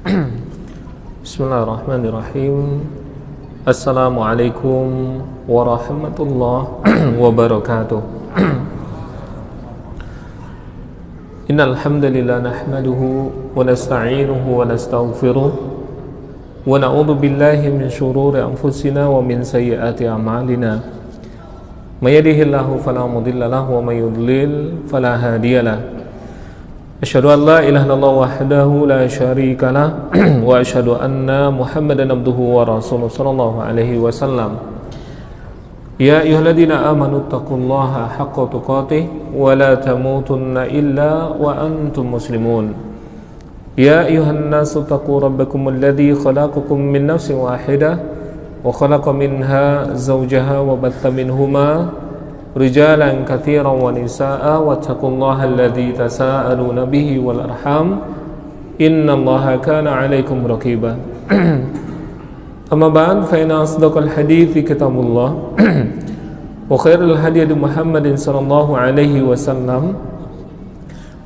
Bismillahirrahmanirrahim. Assalamualaikum warahmatullahi wabarakatuh. Innal hamdalillah nahmaduhu wa nasta'inuhu wa nastaghfiruh wa na'udzu billahi min shururi anfusina wa min sayyiati a'malina. May yahdihillahu fala mudilla lahu wa may yudlil fala hadiyalah. Asyhadu an la ilaha illallah wahdahu la syarika lah wa asyhadu anna Muhammadan abduhu wa rasuluhu sallallahu alaihi wasallam. Ya ayyuhalladzina amanu taqullaha haqqa tuqatih wa la tamutunna illa wa antum muslimun. Ya ayyuhan nasu taqu rabbakum alladzi khalaqakum min nafsin wahidah wa khalaqa minha zawjaha wa batha minhuma rijalan katsiran wa nisaa'a wattaqullaha alladzi tasaaluna bihi wal arham innallaha kana 'alaikum raqiba. Amma ba'd, fa inna asdaqal hadithi kitabullah wa khairul hadi Muhammadin sallallahu alaihi wasallam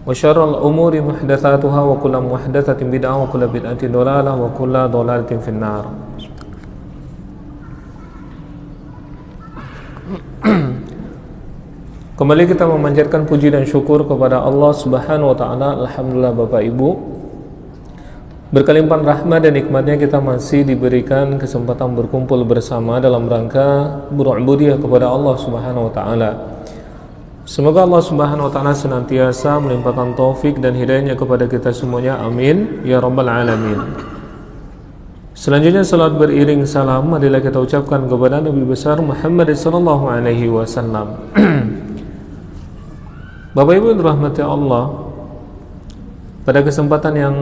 wa syarrul umuri muhdatsatuha wa kullu muhdatsatin bid'ah wa kullu bid'atin dhalalah wa kullu dhalalatin finnar. Kembali kita memanjatkan puji dan syukur kepada Allah Subhanahu wa taala. Alhamdulillah Bapak Ibu, berkelimpahan rahmat dan nikmatnya kita masih diberikan kesempatan berkumpul bersama dalam rangka berubudiyah kepada Allah Subhanahu wa taala. Semoga Allah Subhanahu wa taala senantiasa melimpahkan taufik dan hidayahnya kepada kita semuanya, amin ya rabbal alamin. Selanjutnya salat beriring salam adalah kita ucapkan kepada Nabi besar Muhammad sallallahu alaihi wasallam. Bapak Ibu yang dirahmati Allah, pada kesempatan yang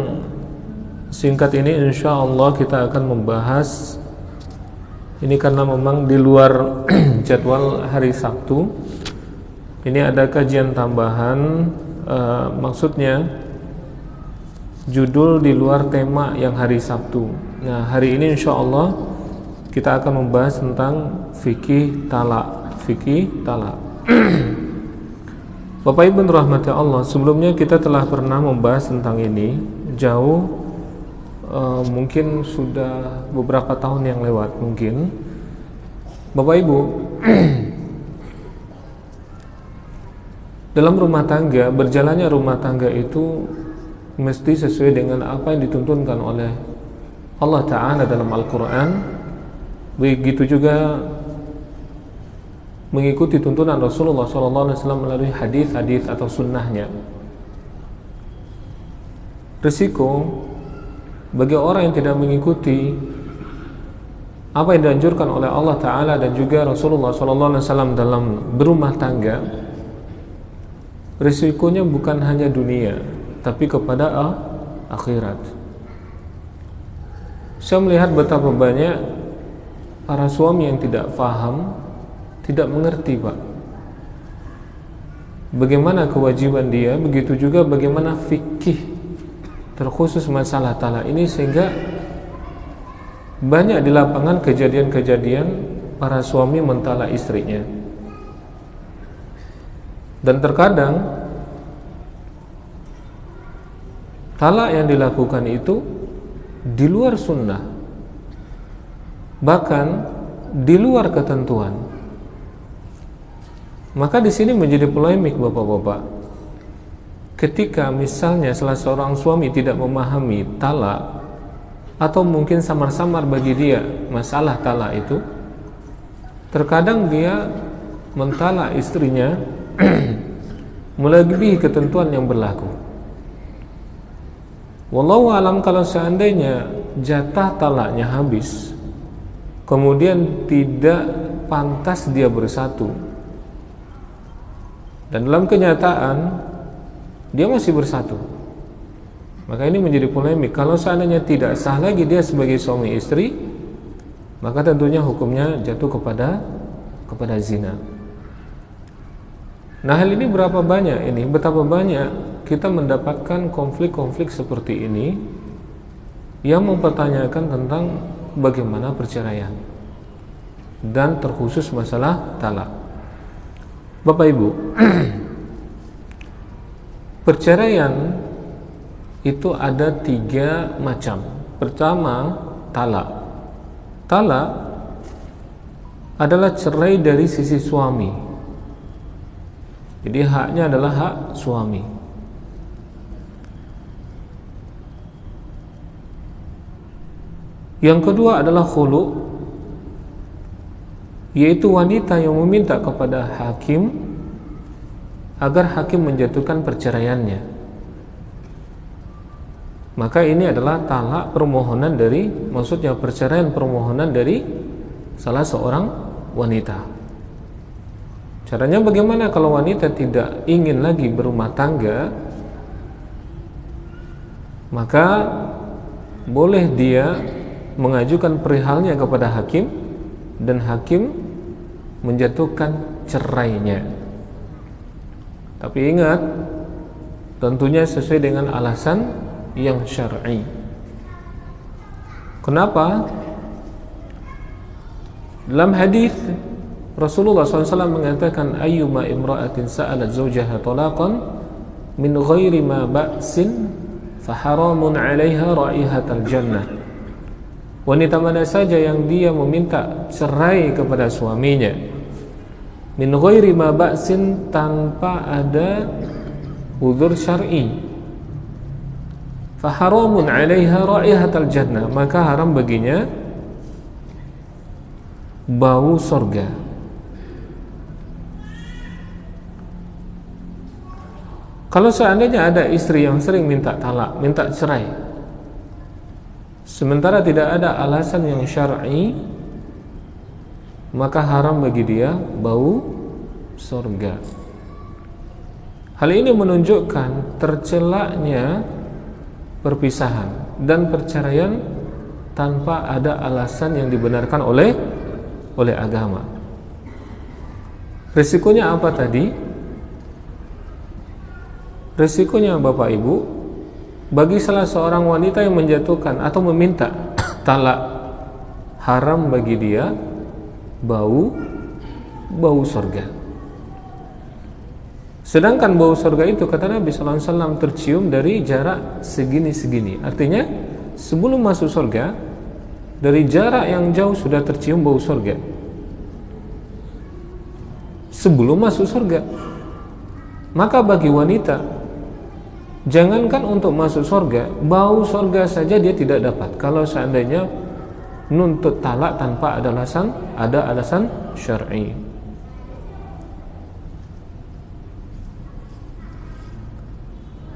singkat ini insya Allah kita akan membahas ini karena memang di luar jadwal hari Sabtu. Ini ada kajian tambahan, maksudnya judul di luar tema yang hari Sabtu. Nah, hari ini insya Allah kita akan membahas tentang fikih talak. Bapak Ibu rahmati Allah, sebelumnya kita telah pernah membahas tentang ini jauh, mungkin sudah beberapa tahun yang lewat mungkin. Bapak Ibu, dalam rumah tangga, berjalannya rumah tangga itu mesti sesuai dengan apa yang dituntunkan oleh Allah Ta'ala dalam Al-Quran. Begitu juga mengikuti tuntunan Rasulullah SAW melalui hadis-hadis atau sunnahnya. Risiko bagi orang yang tidak mengikuti apa yang dianjurkan oleh Allah Ta'ala dan juga Rasulullah SAW dalam berumah tangga, risikonya bukan hanya dunia tapi kepada akhirat. Saya melihat betapa banyak para suami yang tidak paham, tidak mengerti Pak, bagaimana kewajiban dia, begitu juga bagaimana fikih terkhusus masalah talak ini, sehingga banyak di lapangan kejadian-kejadian para suami mentalak istrinya. Dan terkadang talak yang dilakukan itu di luar sunnah, bahkan di luar ketentuan. Maka di sini menjadi polemik Bapak-bapak. Ketika misalnya salah seorang suami tidak memahami talak, atau mungkin samar-samar bagi dia masalah talak itu, terkadang dia mentalak istrinya melebihi ketentuan yang berlaku. Wallahu alam, kalau seandainya jatah talaknya habis, kemudian tidak pantas dia bersatu, dan dalam kenyataan dia masih bersatu, maka ini menjadi polemik. Kalau seandainya tidak sah lagi dia sebagai suami istri, maka tentunya hukumnya jatuh kepada zina. Nah, hal ini betapa banyak kita mendapatkan konflik-konflik seperti ini yang mempertanyakan tentang bagaimana perceraian dan terkhusus masalah talak. Bapak Ibu, perceraian itu ada 3 macam. Pertama, talak. Talak adalah cerai dari sisi suami. Jadi haknya adalah hak suami. Yang kedua adalah khulu', yaitu wanita yang meminta kepada hakim agar hakim menjatuhkan perceraiannya. Maka ini adalah talak permohonan dari, maksudnya perceraian permohonan dari salah seorang wanita. Caranya bagaimana kalau wanita tidak ingin lagi berumah tangga? Maka boleh dia mengajukan perihalnya kepada hakim dan hakim menjatuhkan cerainya. Tapi ingat, tentunya sesuai dengan alasan yang syar'i. Kenapa? Dalam hadis Rasulullah SAW mengatakan, ayyuma imra'atin sa'alat zawjaha talaqan min ghairi ma ba'sin faharamun 'alaiha raihatal jannah. Wanita mana saja yang dia meminta cerai kepada suaminya min ghairi ma ba'sin, tanpa ada uzur syar'i, faharamun 'alaiha raihatal jannah, maka haram baginya bau surga. Kalau seandainya ada istri yang sering minta talak, minta cerai, sementara tidak ada alasan yang syar'i, maka haram bagi dia bau surga. Hal ini menunjukkan tercelaknya perpisahan dan perceraian tanpa ada alasan yang dibenarkan oleh agama. Risikonya apa tadi? Risikonya Bapak Ibu, bagi salah seorang wanita yang menjatuhkan atau meminta talak, haram bagi dia bau surga. Sedangkan bau surga itu, kata Nabi sallallahu alaihi wasallam, tercium dari jarak segini-segini. Artinya sebelum masuk surga, dari jarak yang jauh sudah tercium bau surga. Sebelum masuk surga. Maka bagi wanita, jangankan untuk masuk surga, bau surga saja dia tidak dapat kalau seandainya nuntut talak tanpa ada alasan syar'i.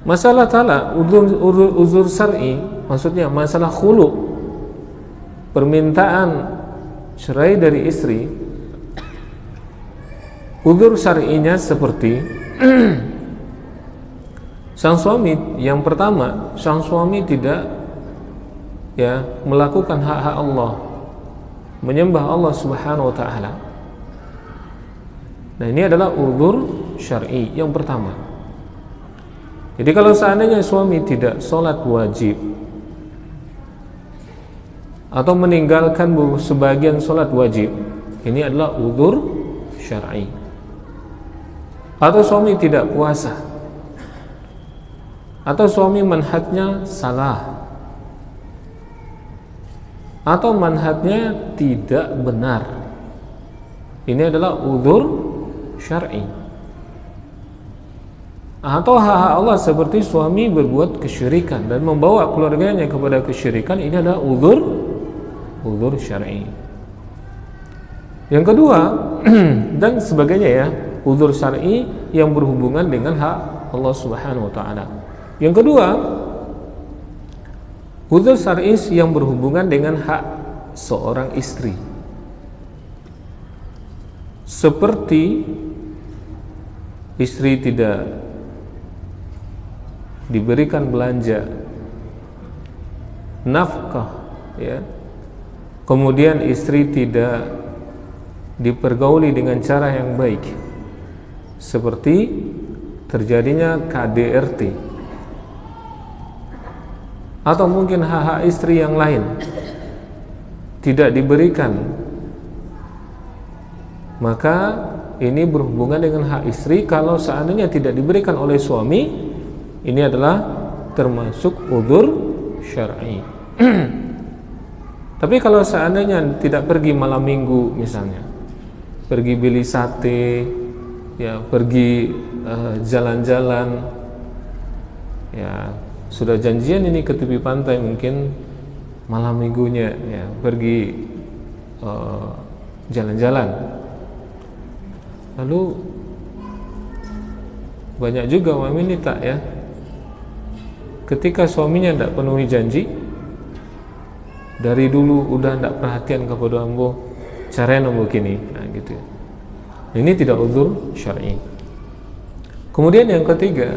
Masalah talak uzur syar'i, maksudnya masalah khulu', permintaan cerai dari istri, uzur syar'inya seperti sang suami, yang pertama, sang suami tidak melakukan hak-hak Allah, menyembah Allah Subhanahu wa taala. Nah, ini adalah uzur syar'i yang pertama. Jadi kalau seandainya suami tidak sholat wajib atau meninggalkan sebagian sholat wajib, ini adalah uzur syar'i. Atau suami tidak puasa, atau suami manhajnya salah, atau manhajnya tidak benar, ini adalah uzur syar'i. Atau hak Allah seperti suami berbuat kesyirikan dan membawa keluarganya kepada kesyirikan, ini adalah uzur syar'i. Yang kedua dan sebagainya, ya, uzur syar'i yang berhubungan dengan hak Allah Subhanahu wa taala. Yang kedua, uzur syar'i yang berhubungan dengan hak seorang istri, seperti istri tidak diberikan belanja nafkah, ya, kemudian istri tidak dipergauli dengan cara yang baik, seperti terjadinya KDRT, atau mungkin hak-hak istri yang lain tidak diberikan, maka ini berhubungan dengan hak istri. Kalau seandainya tidak diberikan oleh suami, ini adalah termasuk udzur syar'i. Tapi kalau seandainya tidak pergi malam minggu misalnya, pergi beli sate, ya pergi jalan-jalan, ya sudah janjian ini ke tepi pantai mungkin malam minggunya, ya pergi jalan-jalan. Lalu banyak juga wanita ya, ketika suaminya tidak penuhi janji, dari dulu udah tidak perhatian kepada ambo, caranya begini, nah gitu ya. Ini tidak uzur syar'i. Kemudian yang ketiga,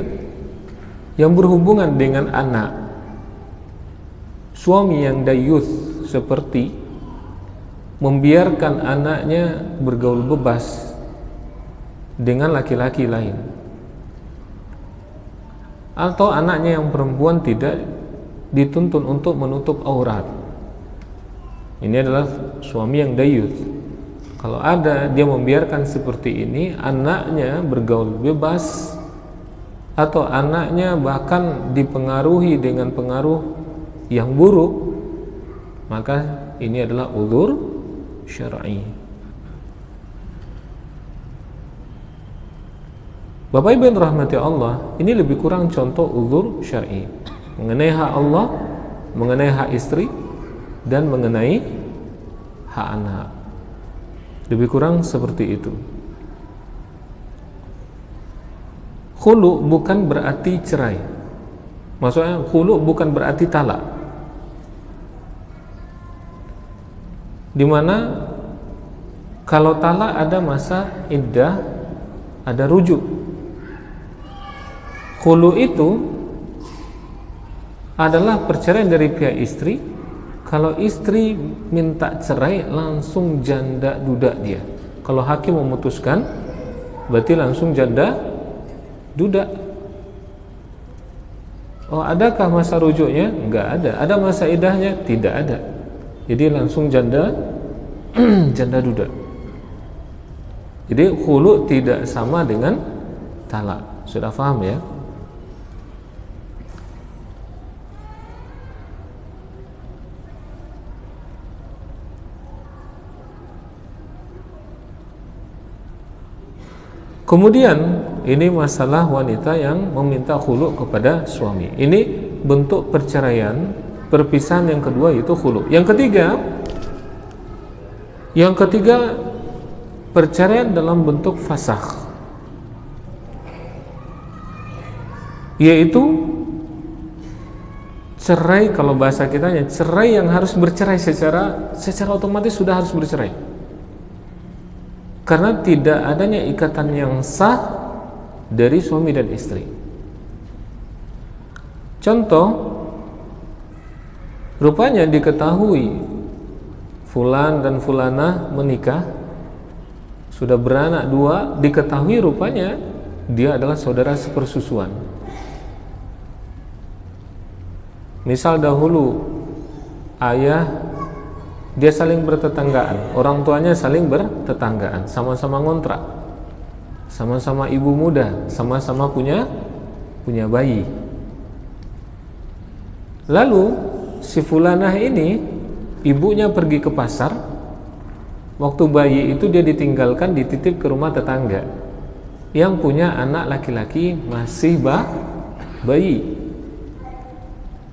yang berhubungan dengan anak. Suami yang dayuth seperti membiarkan anaknya bergaul bebas dengan laki-laki lain, atau anaknya yang perempuan tidak dituntun untuk menutup aurat. Ini adalah suami yang dayuth. Kalau ada dia membiarkan seperti ini, anaknya bergaul bebas, atau anaknya bahkan dipengaruhi dengan pengaruh yang buruk, maka ini adalah udzur syar'i. Bapak Ibu yang dirahmati Allah, ini lebih kurang contoh udzur syar'i mengenai hak Allah, mengenai hak istri, dan mengenai hak anak. Lebih kurang seperti itu. Khulu bukan berarti cerai. Maksudnya khulu bukan berarti talak, dimana kalau talak ada masa iddah, ada rujuk. Khulu itu adalah perceraian dari pihak istri. Kalau istri minta cerai, langsung janda duda dia. Kalau hakim memutuskan, berarti langsung janda duda. Oh, adakah masa rujuknya? Enggak ada. Ada masa iddahnya? Tidak ada. Jadi langsung janda janda duda. Jadi khulu tidak sama dengan talak. Sudah paham ya? Kemudian ini masalah wanita yang meminta khulu kepada suami. Ini bentuk perceraian, perpisahan yang kedua, yaitu khulu. Yang ketiga perceraian dalam bentuk fasakh, yaitu cerai. Kalau bahasa kitanya cerai yang harus bercerai secara otomatis sudah harus bercerai, karena tidak adanya ikatan yang sah dari suami dan istri. Contoh, rupanya diketahui fulan dan fulanah menikah, sudah beranak dua, diketahui rupanya dia adalah saudara sepersusuan. Misal dahulu ayah dia saling bertetanggaan, orang tuanya saling bertetanggaan, sama-sama ngontrak, sama-sama ibu muda, sama-sama punya bayi. Lalu si fulanah ini, ibunya pergi ke pasar, waktu bayi itu dia ditinggalkan, dititip ke rumah tetangga yang punya anak laki-laki masih bayi.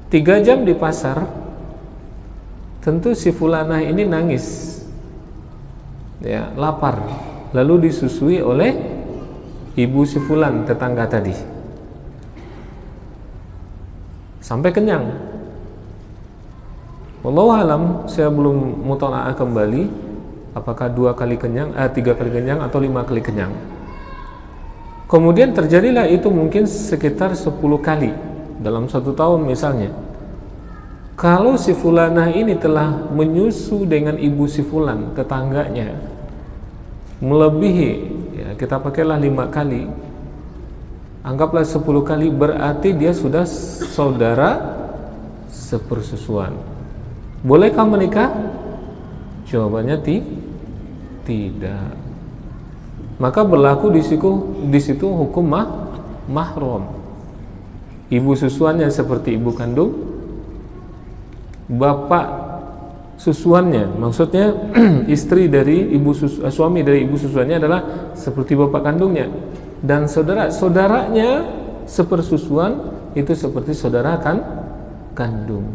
3 jam di pasar, tentu si fulanah ini nangis, ya, lapar, lalu disusui oleh ibu si fulan, tetangga tadi, sampai kenyang. Wallahu alam, saya belum mutalaah kembali apakah 2 kali kenyang, 3 kali kenyang atau 5 kali kenyang. Kemudian terjadilah itu mungkin sekitar 10 kali dalam 1 tahun misalnya. Kalau si fulanah ini telah menyusu dengan ibu si fulan, tetangganya, melebihi, ya, kita pakailah 5 kali, anggaplah 10 kali, berarti dia sudah saudara sepersusuan. Bolehkah menikah? Jawabannya tidak. Maka berlaku di situ hukum mahram. ibu susuannya seperti ibu kandung, bapak susuannya, maksudnya istri dari suami dari ibu susuannya adalah seperti bapak kandungnya, dan saudara-saudaranya sepersusuan itu seperti saudara kandung.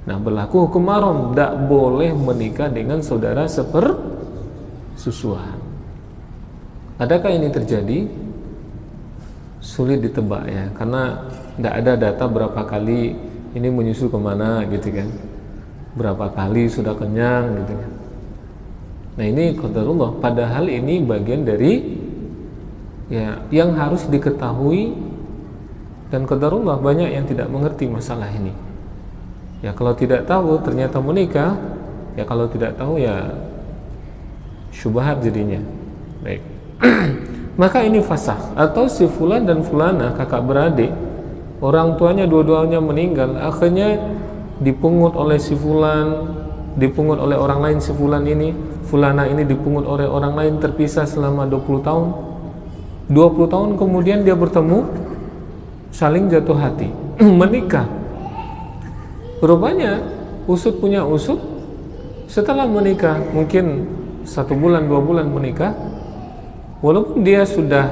Nah, berlaku hukum mahram, tidak boleh menikah dengan saudara sepersusuan. Adakah ini terjadi? Sulit ditebak ya, karena tidak ada data berapa kali ini menyusul kemana gitu kan, berapa kali sudah kenyang gitu kan. Nah, ini qadarullah, padahal ini bagian dari ya yang harus diketahui, dan qadarullah banyak yang tidak mengerti masalah ini. Ya kalau tidak tahu ternyata menikah, ya kalau tidak tahu ya syubhat jadinya. Baik. Maka ini fasakh, atau si fulan dan fulana kakak beradik, orang tuanya dua-duanya meninggal, akhirnya dipungut oleh si fulan, dipungut oleh orang lain si fulan ini, fulana ini dipungut oleh orang lain, terpisah selama 20 tahun. 20 tahun kemudian dia bertemu, saling jatuh hati, menikah. Rupanya usut punya usut, setelah menikah mungkin 1 bulan 2 bulan menikah, walaupun dia sudah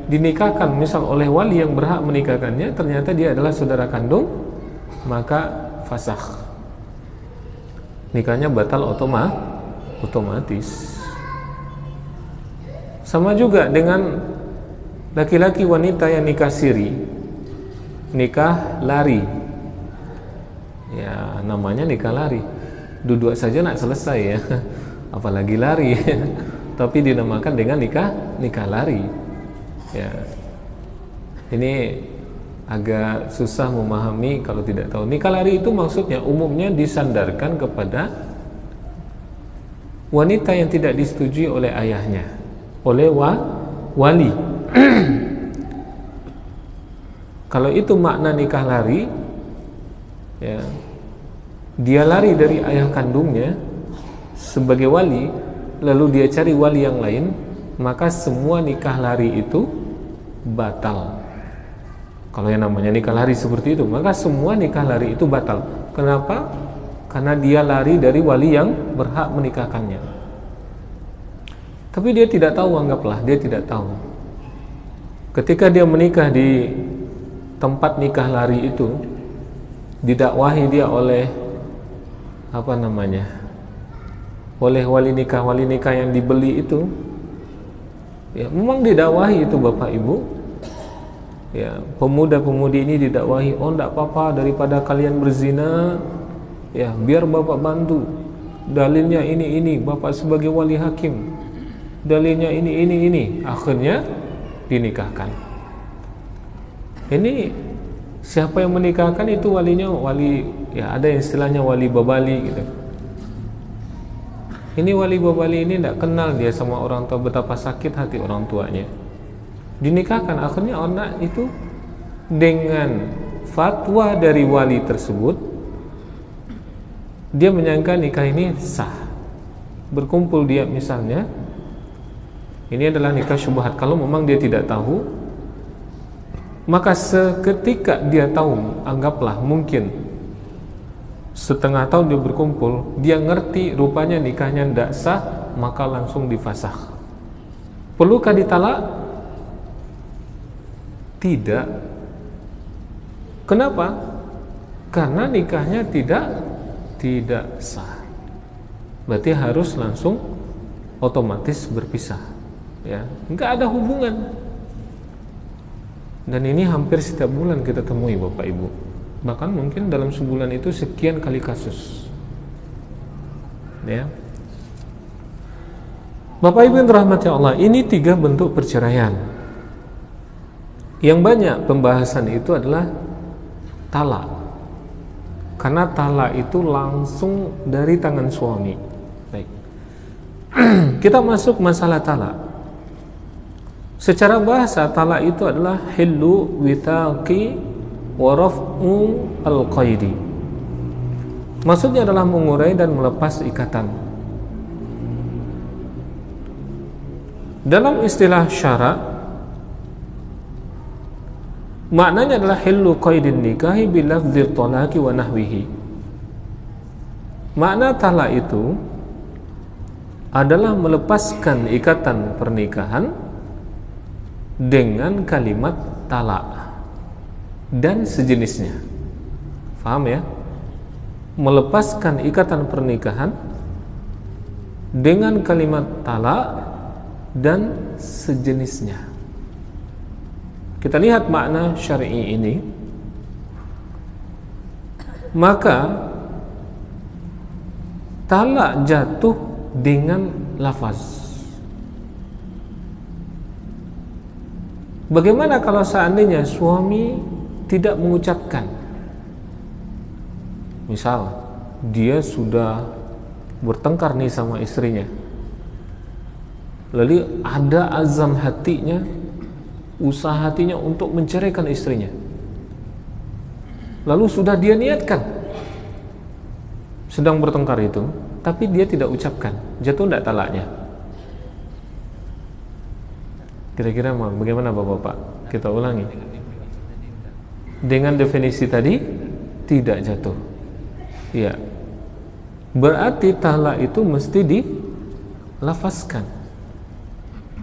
dinikahkan misal oleh wali yang berhak menikahkannya, ternyata dia adalah saudara kandung, maka fasakh, nikahnya batal otomatis. Sama juga dengan laki-laki wanita yang nikah siri, nikah lari. Ya namanya nikah lari, duduk saja nak selesai ya, apalagi lari. Tapi dinamakan dengan nikah lari. Ya, ini agak susah memahami kalau tidak tahu. Nikah lari itu maksudnya umumnya disandarkan kepada wanita yang tidak disetujui oleh ayahnya, oleh wali. Kalau itu makna nikah lari, ya, dia lari dari ayah kandungnya sebagai wali, lalu dia cari wali yang lain, maka semua nikah lari itu batal. Kalau yang namanya nikah lari seperti itu, maka semua nikah lari itu batal. Kenapa? Karena dia lari dari wali yang berhak menikahkannya. Tapi dia tidak tahu, anggaplah dia tidak tahu. Ketika dia menikah di tempat nikah lari itu, didakwahi dia oleh oleh wali nikah yang dibeli itu, ya memang didakwahi itu bapak ibu, ya pemuda-pemudi ini didakwahi, oh tidak apa-apa daripada kalian berzina, ya biar bapak bantu, dalilnya ini, bapak sebagai wali hakim, dalilnya ini, akhirnya dinikahkan. Ini siapa yang menikahkan itu walinya, wali, ya ada yang istilahnya wali babali gitu. Ini wali babali ini tidak kenal dia sama orang tua, betapa sakit hati orang tuanya. Dinikahkan, akhirnya anak itu dengan fatwa dari wali tersebut, dia menyangka nikah ini sah. Berkumpul dia misalnya, ini adalah nikah syubhat. Kalau memang dia tidak tahu, maka seketika dia tahu, anggaplah mungkin setengah tahun dia berkumpul, dia ngerti rupanya nikahnya tidak sah, maka langsung difasakh. Perlukah ditalak? Tidak. Kenapa? Karena nikahnya tidak sah. Berarti harus langsung otomatis berpisah. Ya, enggak ada hubungan. Dan ini hampir setiap bulan kita temui bapak ibu. Bahkan mungkin dalam sebulan itu sekian kali kasus. Ya. Bapak ibu yang dirahmati Allah, ini 3 bentuk perceraian. Yang banyak pembahasan itu adalah talak. Karena talak itu langsung dari tangan suami. Baik. Kita masuk masalah talak. Secara bahasa talak itu adalah hillu witaqi wa raf'u al-qaidi. Maksudnya adalah mengurai dan melepas ikatan. Dalam istilah syara, Maknanya adalah hillu qaidin nikahi bilafdzil talaqi wa nahwihi. Makna talak itu adalah melepaskan ikatan pernikahan dengan kalimat talak dan sejenisnya. Faham ya? Melepaskan ikatan pernikahan dengan kalimat talak dan sejenisnya. Kita lihat makna syar'i ini. Maka talak jatuh dengan lafaz. Bagaimana kalau seandainya suami tidak mengucapkan? Misal dia sudah bertengkar nih sama istrinya, lalu ada azam hatinya, usaha hatinya untuk menceraikan istrinya, lalu sudah dia niatkan, sedang bertengkar itu, tapi dia tidak ucapkan, jatuh tidak talaknya? Kira-kira bagaimana Bapak-bapak? Kita ulangi. Dengan definisi tadi tidak jatuh. Ya, berarti talak itu mesti dilafazkan.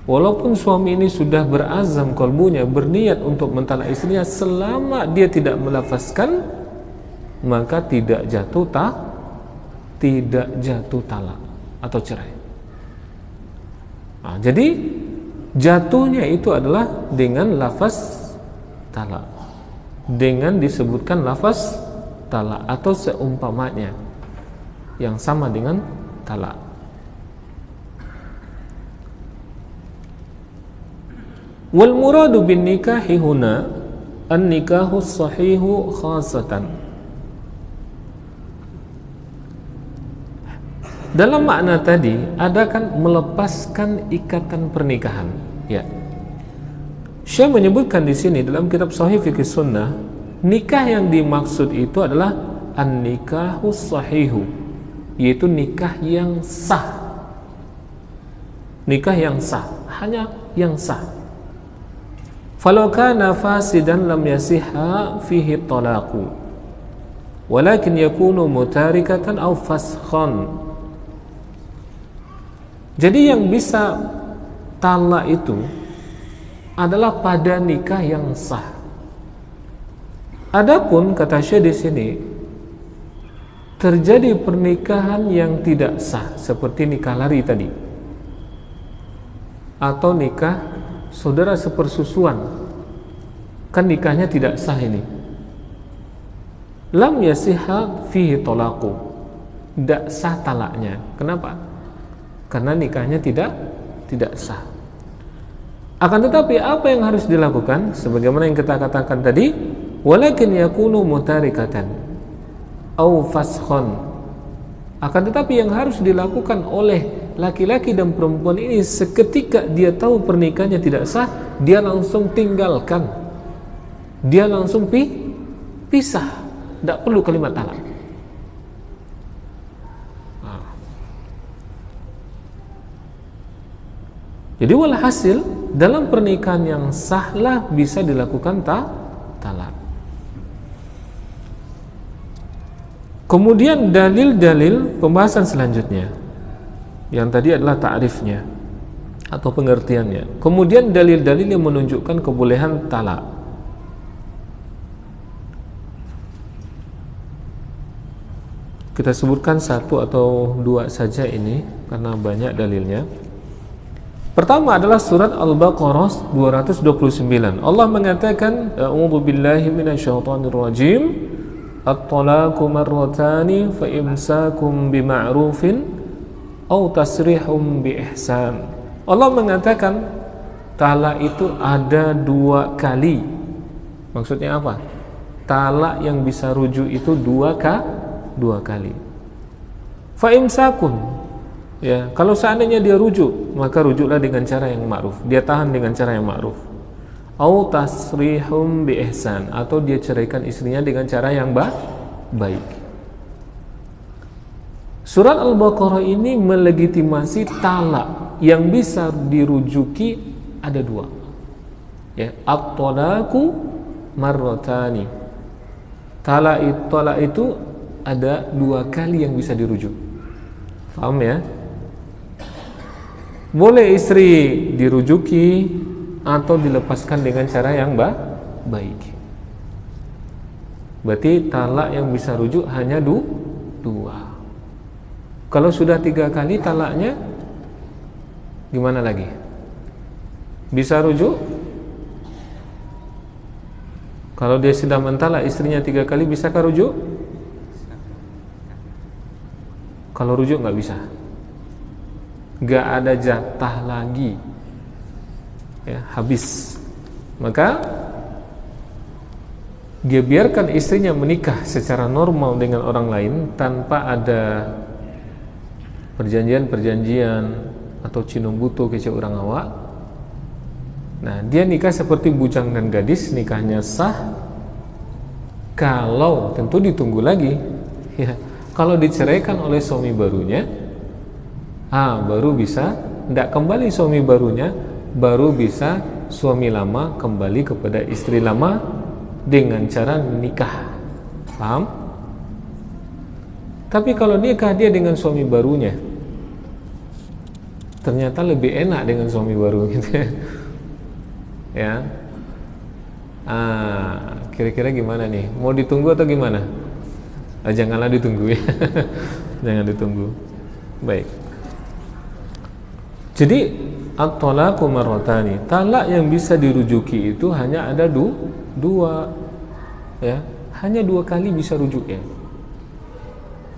Walaupun suami ini sudah berazam kalbunya, berniat untuk mentalak istrinya, selama dia tidak melafazkan, maka tidak jatuh talak atau cerai. Nah, jadi jatuhnya itu adalah dengan lafaz talak, dengan disebutkan lafaz talak atau seumpamanya yang sama dengan talak. Wal muradu bin nikahi huna an-nikahu sahihu khasatan. Dalam makna tadi ada kan melepaskan ikatan pernikahan. Ya. Syekh menyebutkan di sini dalam kitab Sahih Fiqh Sunnah, nikah yang dimaksud itu adalah an-nikahu sahihu, yaitu nikah yang sah. Nikah yang sah, hanya yang sah. Falau kana fasidan lam yasihha fihi talaqu, walakin yakunu mutarikatan aw faskhan. Jadi yang bisa talak itu adalah pada nikah yang sah. Adapun kata Syekh di sini, terjadi pernikahan yang tidak sah seperti nikah lari tadi, atau nikah saudara sepersusuan, kan nikahnya tidak sah ini. Lam yasihha fihi talaqu, tidak sah talaknya. Kenapa? Karena nikahnya tidak sah. Akan tetapi apa yang harus dilakukan? Sebagaimana yang kita katakan tadi, walakin yakunu mutarikatan au faskhon. Akan tetapi yang harus dilakukan oleh laki-laki dan perempuan ini, seketika dia tahu pernikahannya tidak sah, dia langsung tinggalkan, dia langsung pisah, tidak perlu kalimat talak. Jadi walhasil dalam pernikahan yang sahlah bisa dilakukan talak. Kemudian dalil-dalil pembahasan selanjutnya, yang tadi adalah ta'rifnya atau pengertiannya. Kemudian dalil-dalil yang menunjukkan kebolehan talak. Kita sebutkan satu atau dua saja ini karena banyak dalilnya. Pertama adalah surat Al-Baqarah 229. Allah mengatakan, A'udzu billahi minasyaitonir rajim. At-talaqu marratani fa imsakum bima'rufin aw tasrihum bi ihsan. Allah mengatakan talak itu ada dua kali. Maksudnya apa? Talak yang bisa rujuk itu dua kali. Fa imsakun, ya, kalau seandainya dia rujuk, maka rujuklah dengan cara yang ma'ruf. Dia tahan dengan cara yang ma'ruf. Au tasrihum bi ihsan, atau dia ceraikan istrinya dengan cara yang baik. Surat Al-Baqarah ini melegitimasi talak yang bisa dirujuki ada dua. Ya, at-talaqu marrotani. Talak itu ada 2 kali yang bisa dirujuk. Paham ya? Boleh istri dirujuki atau dilepaskan dengan cara yang baik. Berarti talak yang bisa rujuk hanya 2. Kalau sudah 3 kali talaknya, gimana lagi? Bisa rujuk? Kalau dia sudah mentalak istrinya 3 kali, bisakah rujuk? Kalau rujuk nggak bisa, nggak ada jatah lagi, ya, habis. Maka dia biarkan istrinya menikah secara normal dengan orang lain tanpa ada perjanjian atau cinumbuto kece orang awak. Nah, dia nikah seperti bujang dan gadis, nikahnya sah. Kalau tentu ditunggu lagi, ya. Kalau diceraikan oleh suami barunya, baru bisa tidak kembali suami barunya, baru bisa suami lama kembali kepada istri lama dengan cara nikah. Paham? Tapi kalau nikah dia dengan suami barunya, ternyata lebih enak dengan suami baru gitu ya. Kira-kira gimana nih? Mau ditunggu atau gimana? Janganlah ditunggu ya. Jangan ditunggu. Baik. Jadi at-talaqu marratani. Talak yang bisa dirujuki itu hanya ada 2. Ya, hanya 2 kali bisa rujuk ya.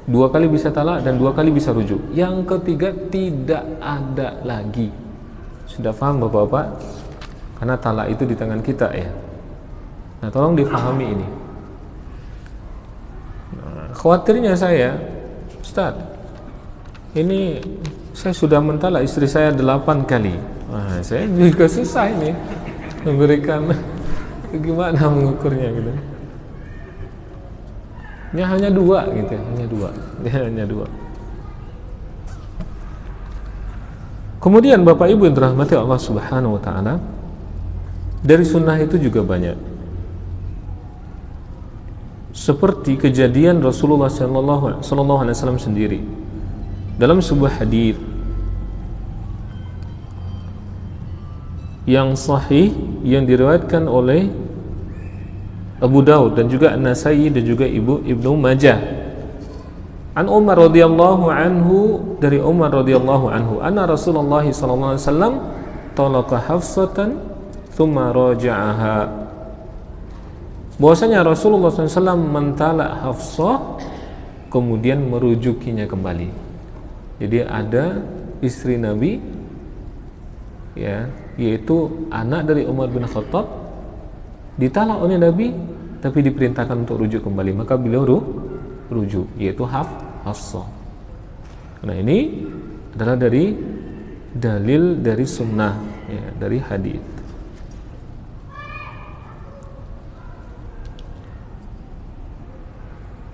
2 kali bisa talak dan 2 kali bisa rujuk. Yang ketiga tidak ada lagi. Sudah paham Bapak-bapak? Karena talak itu di tangan kita ya. Nah, tolong difahami ini. Khawatirnya saya, Ustaz, ini saya sudah mentalak istri saya 8 kali. Saya juga susah ini memberikan gimana mengukurnya gitu. Ini hanya 2 gitu, hanya 2. Kemudian Bapak Ibu yang dirahmati Allah Subhanahu wa taala, dari sunnah itu juga banyak. Seperti kejadian Rasulullah sallallahu alaihi wasallam sendiri dalam sebuah hadis yang sahih yang diriwayatkan oleh Abu Daud dan juga An-Nasai dan juga Ibnu Majah. An Umar radhiyallahu anhu, dari Umar radhiyallahu anhu, anna Rasulullah sallallahu alaihi wasallam talaqa Hafsatan thumma raja'aha. Bahwasanya Rasulullah SAW mentalak Hafsah kemudian merujukinya kembali. Jadi ada istri Nabi, ya, yaitu anak dari Umar bin Khattab, ditalak oleh Nabi tapi diperintahkan untuk rujuk kembali. Maka beliau rujuk, yaitu Hafsah. Nah, ini adalah dari dalil dari sunnah, ya, dari hadis.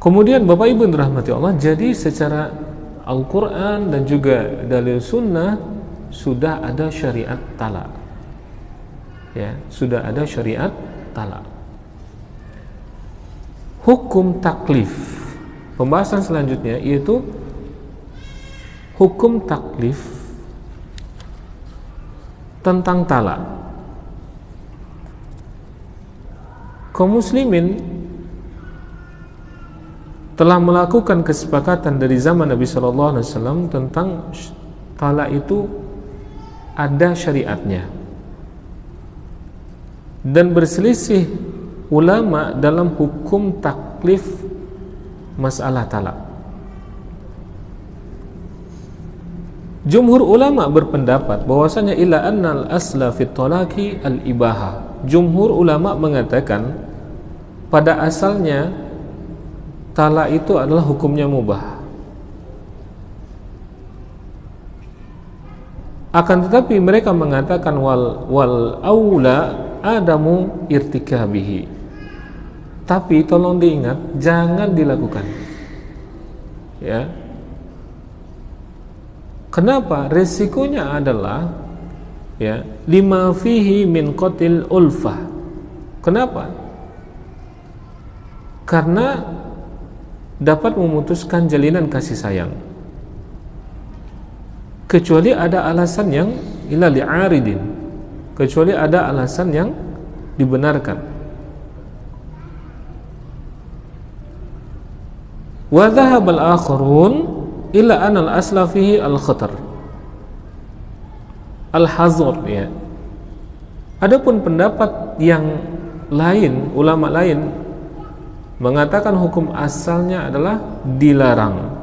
Kemudian Bapak Ibu dirahmati Allah, jadi secara Al-Quran dan juga dalil sunnah sudah ada syariat talak, ya, sudah ada syariat talak. Hukum taklif, pembahasan selanjutnya yaitu hukum taklif tentang talak. Kaum muslimin telah melakukan kesepakatan dari zaman Nabi Sallallahu Alaihi Wasallam tentang talak itu ada syariatnya, dan berselisih ulama dalam hukum taklif masalah talak. Jumhur ulama berpendapat bahwasanya illa annal asla fit talaqi al ibaha. Jumhur ulama mengatakan pada asalnya talak itu adalah hukumnya mubah. Akan tetapi mereka mengatakan wal aula adamu irtikabihi. Tapi tolong diingat, jangan dilakukan. Ya. Kenapa? Resikonya adalah, ya, lima fihi min qatil ulfah. Kenapa? karena dapat memutuskan jalinan kasih sayang, kecuali ada alasan yang illa li'aridin, kecuali ada alasan yang dibenarkan. Wa dhahaba al-akharun illa anna al-asla fihi al-khatar, al-hazar, ya. Adapun pendapat yang lain, ulama lain mengatakan hukum asalnya adalah dilarang.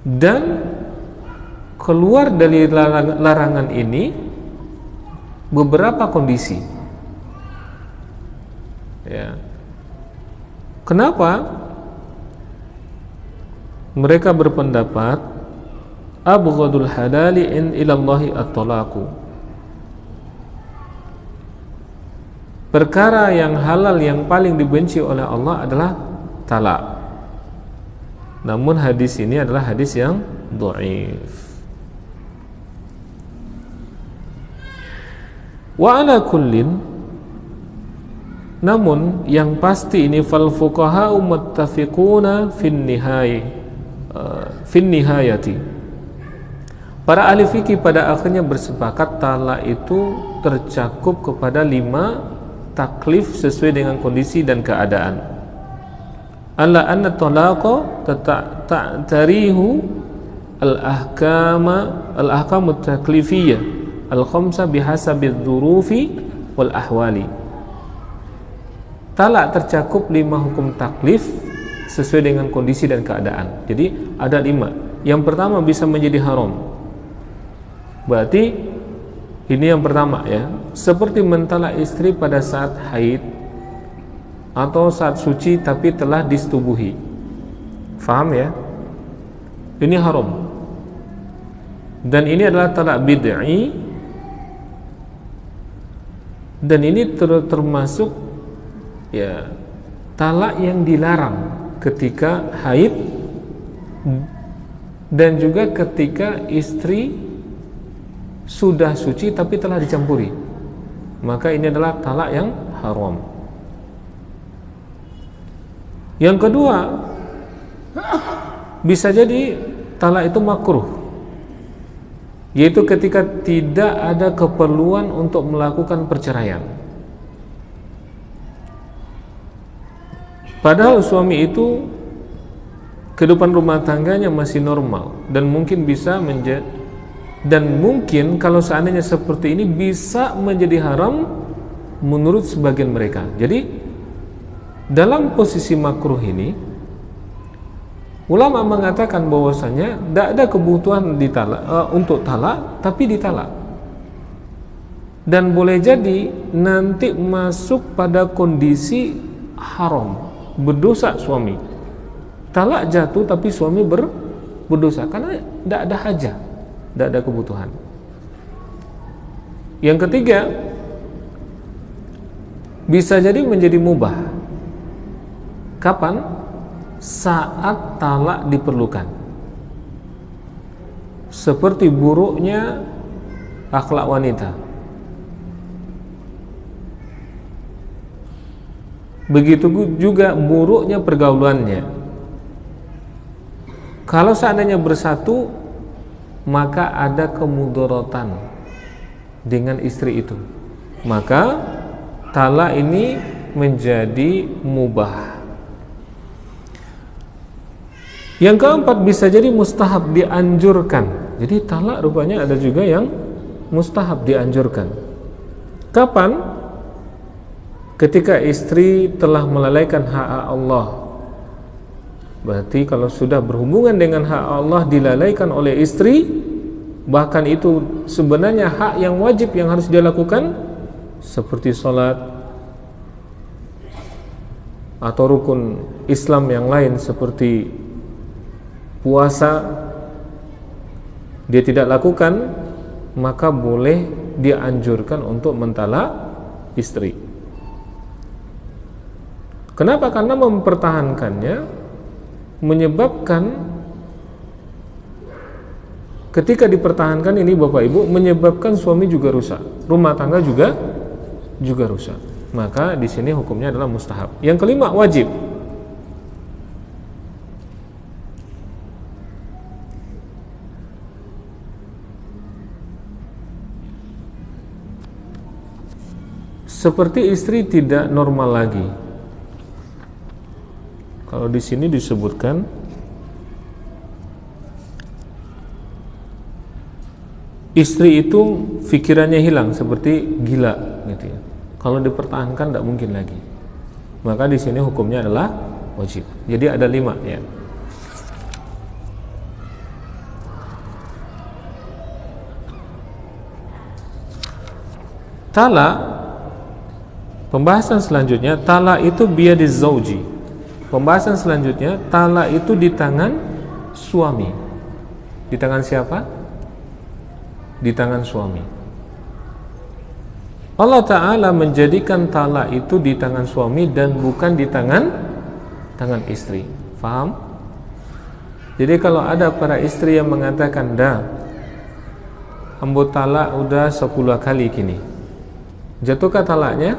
Dan keluar dari larangan ini beberapa kondisi, ya. Kenapa mereka berpendapat abghadul halali in ilallahi at-talaqu, perkara yang halal yang paling dibenci oleh Allah adalah talak. Namun hadis ini adalah hadis yang dhaif. Wa ala kullin, namun yang pasti ini fal fuqaha muttafiquna fin nihayati. Para ahli fikih pada akhirnya bersepakat talak itu tercakup kepada 5 taklif sesuai dengan kondisi dan keadaan. Alla anna talaqa ta'tarihu al-ahkam at-taklifiyah al-khamsa bihasabi adh-dhurufi wal ahwali. Talak tercakup 5 hukum taklif sesuai dengan kondisi dan keadaan. Jadi ada 5. Yang pertama bisa menjadi haram. Berarti ini yang pertama, ya. Seperti mentalak istri pada saat haid atau saat suci tapi telah disetubuhi. Faham, ya? Ini haram. Dan ini adalah talak bid'i. Dan ini termasuk, ya, talak yang dilarang ketika haid dan juga ketika istri sudah suci tapi telah dicampuri. Maka ini adalah talak yang haram. Yang kedua, bisa jadi talak itu makruh, yaitu ketika tidak ada keperluan untuk melakukan perceraian. Padahal suami itu kehidupan rumah tangganya masih normal dan mungkin bisa mungkin kalau seandainya seperti ini bisa menjadi haram menurut sebagian mereka. Jadi dalam posisi makruh ini, ulama mengatakan bahwasanya tidak ada kebutuhan untuk talak, tapi ditalak. Dan boleh jadi nanti masuk pada kondisi haram, berdosa suami. Talak jatuh tapi suami berdosa karena tidak ada hajat, tidak ada kebutuhan. Yang ketiga, bisa jadi menjadi mubah. Kapan? Saat talak diperlukan. Seperti buruknya akhlak wanita, begitu juga buruknya pergaulannya. Kalau seandainya bersatu, maka ada kemudaratan dengan istri itu, maka talak ini menjadi mubah. Yang keempat, bisa jadi mustahab, dianjurkan. Jadi talak rupanya ada juga yang mustahab, dianjurkan. Kapan? Ketika istri telah melalaikan hak Allah. Berarti kalau sudah berhubungan dengan hak Allah dilalaikan oleh istri, bahkan itu sebenarnya hak yang wajib yang harus dia lakukan, seperti sholat atau rukun Islam yang lain seperti puasa, dia tidak lakukan, maka boleh dianjurkan untuk mentalak istri. Kenapa? Karena mempertahankannya menyebabkan Ketika dipertahankan ini Bapak Ibu menyebabkan suami juga rusak, rumah tangga juga rusak. Maka di sini hukumnya adalah mustahab. Yang kelima, wajib. Seperti istri tidak normal lagi. Kalau di sini disebutkan istri itu pikirannya hilang seperti gila gitu ya. Kalau dipertahankan tidak mungkin lagi. Maka di sini hukumnya adalah wajib. Jadi ada 5 ya. Talak, pembahasan selanjutnya, talak itu biyadiz zauji. Pembahasan selanjutnya, talak itu di tangan suami. Di tangan siapa? Di tangan suami. Allah Ta'ala menjadikan talak itu di tangan suami dan bukan di tangan istri. Faham? Jadi kalau ada para istri yang mengatakan, dah ambo talak udah 10 kali kini, jatuhkah talaknya?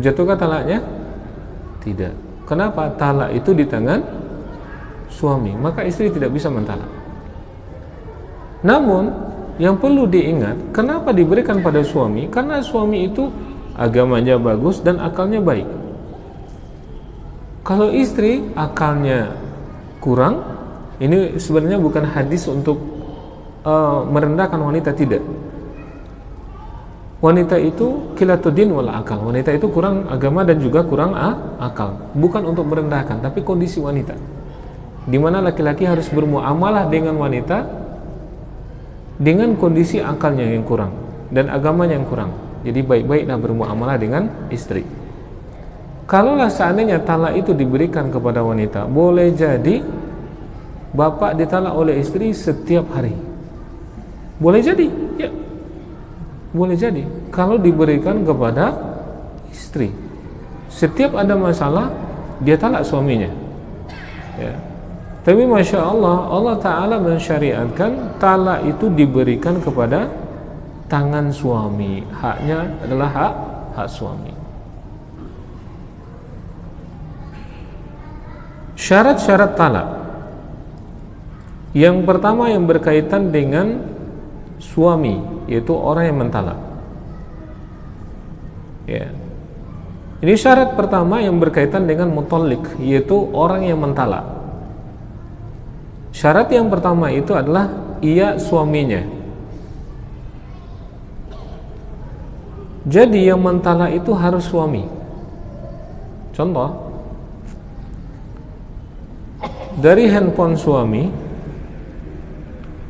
Jatuhkah talaknya? Tidak. Kenapa? Talak itu di tangan suami, maka istri tidak bisa mentalak. Namun yang perlu diingat, kenapa diberikan pada suami? Karena suami itu agamanya bagus dan akalnya baik. Kalau istri akalnya kurang, ini sebenarnya bukan hadis untuk merendahkan wanita, tidak. Wanita itu kilatuddin wal akal. Wanita itu kurang agama dan juga kurang akal. Bukan untuk merendahkan, tapi kondisi wanita, di mana laki-laki harus bermuamalah dengan wanita dengan kondisi akalnya yang kurang dan agamanya yang kurang. Jadi baik-baiklah bermuamalah dengan istri. Kalaulah seandainya talak itu diberikan kepada wanita, boleh jadi bapak ditalak oleh istri setiap hari. Boleh jadi, ya. Boleh jadi kalau diberikan kepada istri. Setiap ada masalah dia talak suaminya, ya. Tapi Masya Allah, Allah Ta'ala mensyariatkan talak itu diberikan kepada tangan suami. Haknya adalah hak suami. Syarat-syarat talak. Yang pertama yang berkaitan dengan suami, yaitu orang yang mentalak, ya. Ini syarat pertama yang berkaitan dengan mutalik, yaitu orang yang mentalak. Syarat yang pertama itu adalah ia suaminya. Jadi yang mentalak itu harus suami. Contoh, dari handphone suami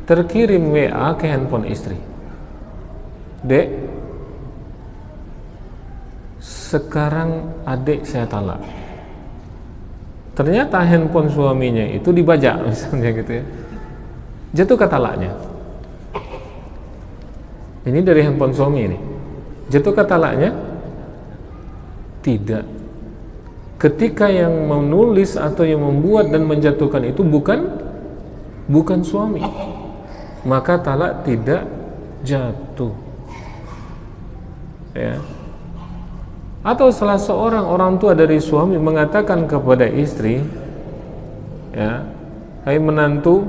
terkirim WA ke handphone istri. Dek, sekarang adik saya talak. Ternyata handphone suaminya itu dibajak misalnya gitu ya. Jatuh ke talaknya. Ini dari handphone suami ini. Jatuh ke talaknya? Tidak. Ketika yang menulis atau yang membuat dan menjatuhkan itu bukan suami, maka talak tidak jatuh. Ya. Atau salah seorang orang tua dari suami mengatakan kepada istri, ya, hai menantu,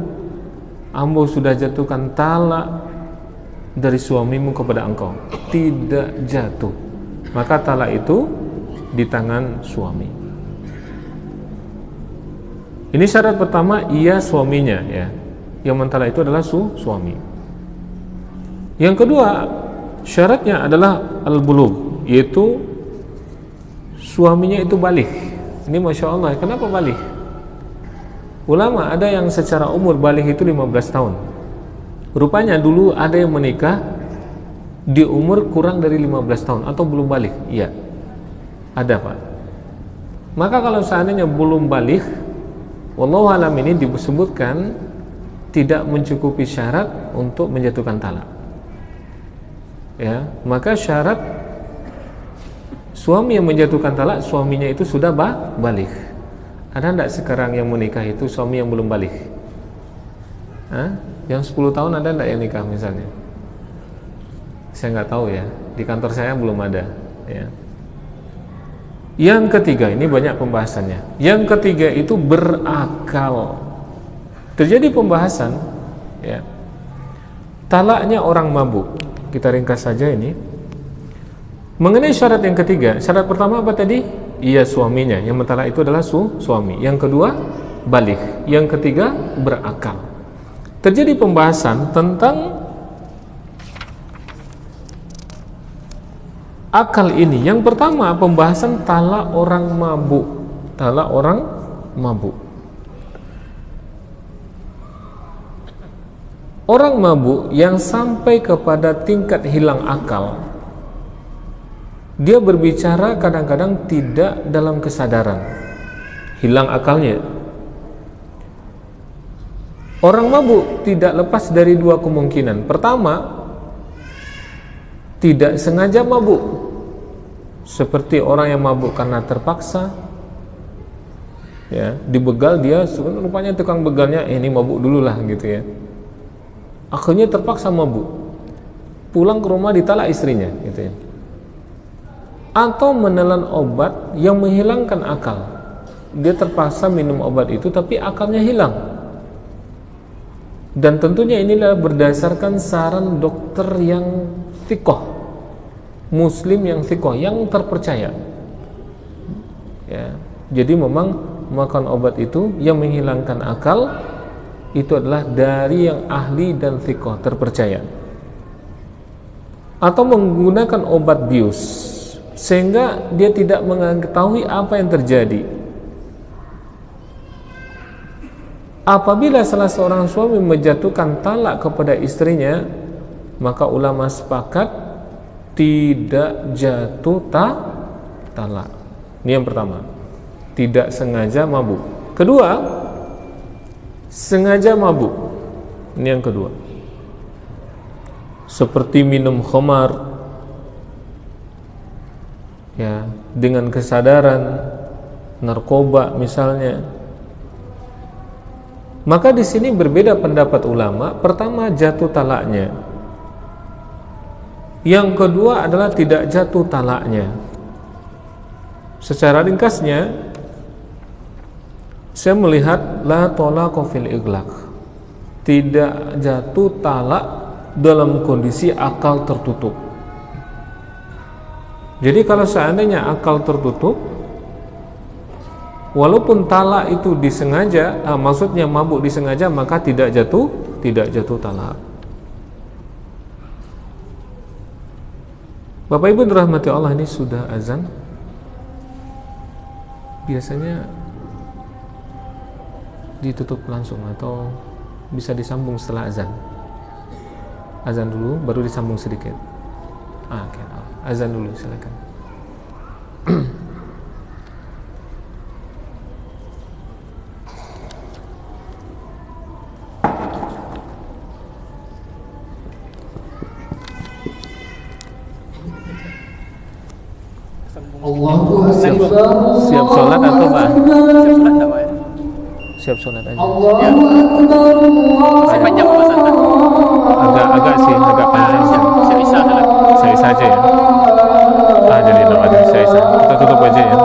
ambo sudah jatuhkan talak dari suamimu kepada engkau. Tidak jatuh. Maka talak itu di tangan suami. Ini syarat pertama, ia suaminya, ya. Yang mentalak itu adalah suami. Yang kedua, syaratnya adalah al-bulugh, yaitu suaminya itu balik. Ini Masya Allah, kenapa balik? Ulama ada yang secara umur balik itu 15 tahun. Rupanya dulu ada yang menikah di umur kurang dari 15 tahun atau belum balik. Iya, ada Pak. Maka kalau seandainya belum balik, wallahu alam, ini disebutkan tidak mencukupi syarat untuk menjatuhkan talak, ya. Maka syarat suami yang menjatuhkan talak, suaminya itu sudah balik. Ada enggak sekarang yang menikah itu suami yang belum balik? Hah? Yang 10 tahun ada enggak yang nikah misalnya? Saya nggak tahu ya, di kantor saya belum ada ya. Yang ketiga, ini banyak pembahasannya. Yang ketiga itu berakal. Terjadi pembahasan ya. Talaknya orang mabuk. Kita ringkas saja ini. Mengenai syarat yang ketiga, syarat pertama apa tadi? Iya, suaminya. Yang mentalak itu adalah suami. Yang kedua, baligh. Yang ketiga, berakal. Terjadi pembahasan tentang akal ini. Yang pertama, pembahasan talak orang mabuk. Talak orang mabuk. Orang mabuk yang sampai kepada tingkat hilang akal, dia berbicara kadang-kadang tidak dalam kesadaran, hilang akalnya. Orang mabuk tidak lepas dari dua kemungkinan. Pertama, tidak sengaja mabuk, seperti orang yang mabuk karena terpaksa ya, dibegal dia, rupanya tukang begalnya ini mabuk dululah gitu ya, akhirnya terpaksa mabuk, pulang ke rumah ditalak istrinya gitu ya. Atau menelan obat yang menghilangkan akal, dia terpaksa minum obat itu tapi akalnya hilang. Dan tentunya inilah berdasarkan saran dokter yang thiqah, muslim yang thiqah, yang terpercaya ya. Jadi memang makan obat itu yang menghilangkan akal itu adalah dari yang ahli dan thiqah, terpercaya. Atau menggunakan obat bius sehingga dia tidak mengetahui apa yang terjadi. Apabila salah seorang suami menjatuhkan talak kepada istrinya, maka ulama sepakat tidak jatuh talak. Ini yang pertama, tidak sengaja mabuk. Kedua, sengaja mabuk. Ini yang kedua, seperti minum khamar ya, dengan kesadaran, narkoba misalnya. Maka di sini berbeda pendapat ulama. Pertama, jatuh talaknya. Yang kedua adalah tidak jatuh talaknya. Secara ringkasnya, saya melihat la talaqa fil iglaq, tidak jatuh talak dalam kondisi akal tertutup. Jadi kalau seandainya akal tertutup, walaupun talak itu disengaja, maksudnya mabuk disengaja, maka tidak jatuh talak. Bapak Ibu dirahmati Allah, ini sudah azan. Biasanya ditutup langsung atau bisa disambung setelah azan? Azan dulu baru disambung sedikit. Oke. Azan dulu, silakan. Siap sholat atau apa? Siap sholat aja. Ya. Sepanjang pembahasan Agak sih, agak panjang. saya bisa Saya aja ya. Jadi ada saya. Kita tutup aja ya.